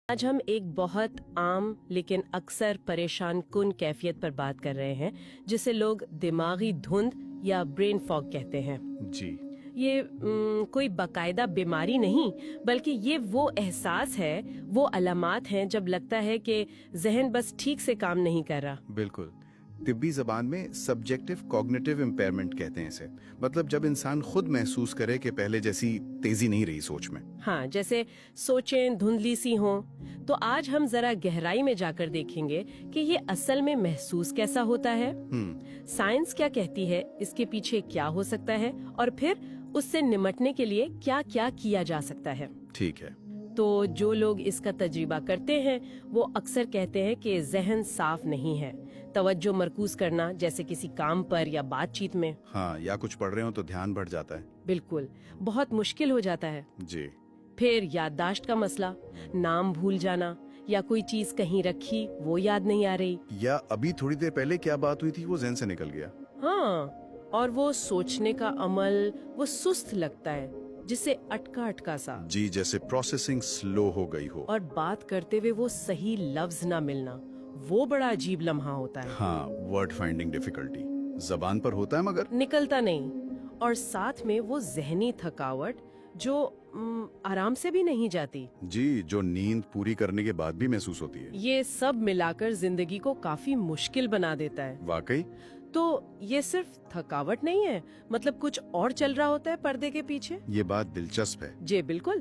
آج ہم ایک بہت عام لیکن اکثر پریشان کن کیفیت پر بات کر رہے ہیں جسے لوگ دماغی دھند یا برین فاگ کہتے ہیں۔ جی یہ کوئی باقاعدہ بیماری نہیں بلکہ یہ وہ احساس ہے، وہ علامات ہیں جب لگتا ہے کہ ذہن بس ٹھیک سے کام نہیں کر رہا۔ بالکل، طبی زبان میں سبجیکٹو کوگنیٹو امپیئرمنٹ کہتے ہیں اسے، مطلب جب انسان خود محسوس کرے کہ پہلے جیسی تیزی نہیں رہی سوچ میں۔ ہاں، جیسے سوچیں دھندلی سی ہوں۔ تو آج ہم ذرا گہرائی میں جا کر دیکھیں گے کہ یہ اصل میں محسوس کیسا ہوتا ہے، سائنس کیا کہتی ہے، اس کے پیچھے کیا ہو سکتا ہے، اور پھر اس سے نمٹنے کے لیے کیا کیا کیا جا سکتا ہے۔ ٹھیک ہے۔ تو جو لوگ اس کا تجربہ کرتے ہیں وہ اکثر کہتے ہیں کہ ذہن صاف نہیں ہے، توجہ مرکوز کرنا جیسے کسی کام پر یا بات چیت میں، ہاں، یا کچھ پڑھ رہے ہوں تو دھیان بڑھ جاتا ہے۔ بالکل بہت مشکل ہو جاتا ہے۔ جی، پھر یادداشت کا مسئلہ، نام بھول جانا یا کوئی چیز کہیں رکھی وہ یاد نہیں آ رہی، یا ابھی تھوڑی دیر پہلے کیا بات ہوئی تھی وہ ذہن سے نکل گیا۔ ہاں، اور وہ سوچنے کا عمل وہ سست لگتا ہے، جسے اٹکا اٹکا سا، جی، جیسے پروسیسنگ سلو ہو گئی ہو۔ اور بات کرتے ہوئے وہ صحیح لفظ نہ ملنا، وہ بڑا عجیب لمحہ ہوتا ہے۔ ہاں، ورڈ فائنڈنگ ڈیفیکلٹی زبان پر ہوتا ہے مگر نکلتا نہیں، اور ساتھ میں وہ ذہنی تھکاوٹ جو آرام سے بھی نہیں جاتی۔ جی، جو نیند پوری کرنے کے بعد بھی محسوس ہوتی ہے۔ یہ سب ملا کر زندگی کو کافی مشکل بنا دیتا ہے۔ واقعی؟ تو یہ صرف تھکاوٹ نہیں ہے، مطلب کچھ اور چل رہا ہوتا ہے پردے کے پیچھے۔ یہ بات دلچسپ ہے۔ جی بالکل،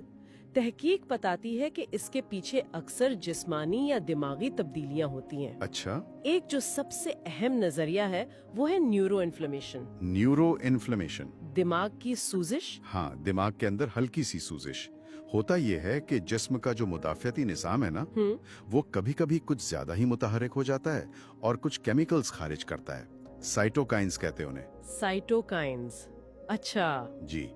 تحقیق بتاتی ہے کہ اس کے پیچھے اکثر جسمانی یا دماغی تبدیلیاں ہوتی ہیں۔ اچھا، ایک جو سب سے اہم نظریہ ہے وہ ہے نیورو انفلیمیشن، نیورو انفلیمیشن۔ دماغ کی سوزش۔ ہاں، دماغ کے اندر ہلکی سی سوزش ہوتا یہ ہے کہ جسم کا جو مدافعتی نظام ہے نا، وہ کبھی کبھی کچھ زیادہ ہی متحرک ہو جاتا ہے اور کچھ کیمیکلز خارج کرتا ہے، سائٹوکائنز کہتے ہیں انہیں۔ سائٹوکائنز، اچھا۔ جی،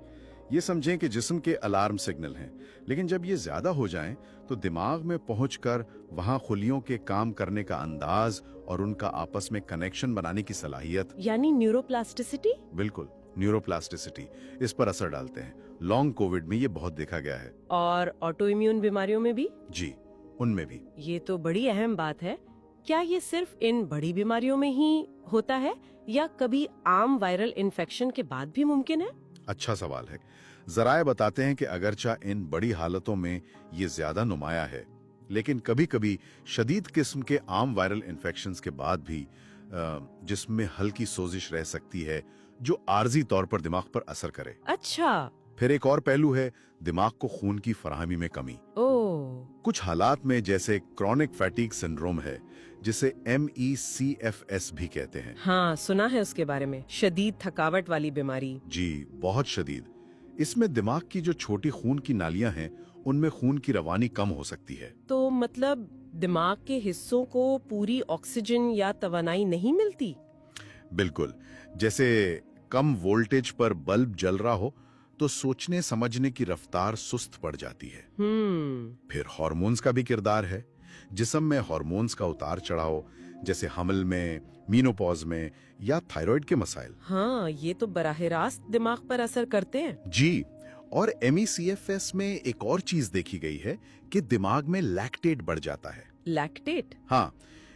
یہ سمجھیں کہ جسم کے الارم سگنل ہیں، لیکن جب یہ زیادہ ہو جائیں تو دماغ میں پہنچ کر وہاں خلیوں کے کام کرنے کا انداز اور ان کا آپس میں کنیکشن بنانے کی صلاحیت، یعنی نیورو پلاسٹیسٹی۔ بالکل، نیورو پلاسٹیسٹی اس پر اثر ڈالتے ہیں۔ لانگ کووڈ میں یہ بہت دیکھا گیا ہے۔ اور آٹو امیون بیماریوں میں بھی؟ جی، ان میں بھی۔ یہ تو بڑی اہم بات ہے۔ کیا یہ صرف ان بڑی بیماریوں میں ہی ہوتا ہے یا کبھی عام وائرل انفیکشن کے بعد بھی ممکن ہے؟ اچھا سوال ہے۔ ذرائع بتاتے ہیں کہ اگرچہ ان بڑی حالتوں میں یہ زیادہ نمایاں ہے، لیکن کبھی کبھی شدید قسم کے عام وائرل انفیکشنز کے بعد بھی جسم میں ہلکی سوزش رہ سکتی ہے جو عارضی طور پر دماغ پر اثر کرے۔ اچھا۔ پھر ایک اور پہلو ہے دماغ کو خون کی فراہمی میں کمی۔ کچھ حالات میں جیسے کرونک فیٹیگ سنڈروم ہے، جسے MECFS بھی کہتے ہیں۔ ہاں، سنا ہے اس کے بارے میں، شدید تھکاوٹ والی بیماری۔ جی، بہت شدید۔ اس میں دماغ کی جو چھوٹی خون کی نالیاں ہیں ان میں خون کی روانی کم ہو سکتی ہے۔ تو مطلب دماغ کے حصوں کو پوری آکسیجن یا توانائی نہیں ملتی؟ بالکل، جیسے کم وولٹیج پر بلب جل رہا ہو تو سوچنے سمجھنے کی رفتار سست پڑ جاتی ہے۔ پھر ہارمونز کا بھی کردار ہے۔ جسم میں ہارمونز کا اتار چڑھاؤ، جیسے حمل میں، مینوپاز میں یا تھائرائیڈ کے مسائل۔ ہاں، یہ تو براہ راست دماغ پر اثر کرتے ہیں۔ جی، اور MECFS میں ایک اور چیز دیکھی گئی ہے کہ دماغ میں لیکٹیٹ بڑھ جاتا ہے۔ لیکٹیٹ؟ ہاں،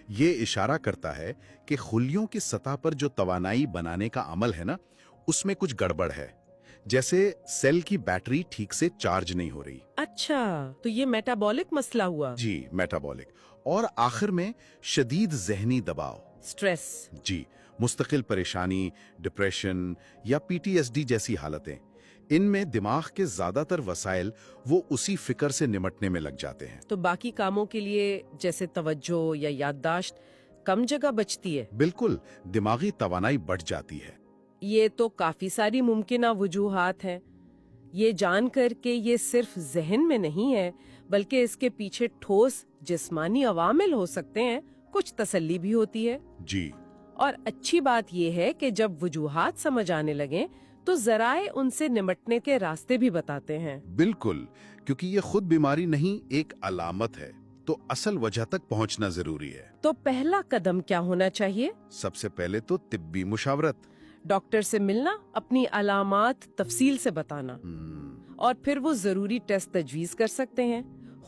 یہ اشارہ کرتا ہے کہ خلیوں کی سطح پر جو توانائی بنانے کا عمل ہے نا، اس میں کچھ گڑبڑ ہے، جیسے سیل کی بیٹری ٹھیک سے چارج نہیں ہو رہی۔ اچھا، تو یہ میٹابولک مسئلہ ہوا؟ جی، میٹابولک۔ اور آخر میں شدید ذہنی دباؤ، سٹریس۔ جی، مستقل پریشانی، ڈپریشن یا PTSD جیسی حالتیں، ان میں دماغ کے زیادہ تر وسائل وہ اسی فکر سے نمٹنے میں لگ جاتے ہیں۔ تو باقی کاموں کے لیے جیسے توجہ یا یادداشت کم جگہ بچتی ہے؟ بالکل، دماغی توانائی بڑھ جاتی ہے۔ یہ تو کافی ساری ممکنہ وجوہات ہیں۔ یہ جان کر کہ یہ صرف ذہن میں نہیں ہے بلکہ اس کے پیچھے ٹھوس جسمانی عوامل ہو سکتے ہیں، کچھ تسلی بھی ہوتی ہے۔ جی، اور اچھی بات یہ ہے کہ جب وجوہات سمجھ آنے لگیں تو ذرائع ان سے نمٹنے کے راستے بھی بتاتے ہیں۔ بالکل، کیونکہ یہ خود بیماری نہیں، ایک علامت ہے، تو اصل وجہ تک پہنچنا ضروری ہے۔ تو پہلا قدم کیا ہونا چاہیے؟ سب سے پہلے تو طبی مشاورت۔ ڈاکٹر سے ملنا، اپنی علامات تفصیل سے بتانا، اور پھر وہ ضروری ٹیسٹ تجویز کر سکتے ہیں۔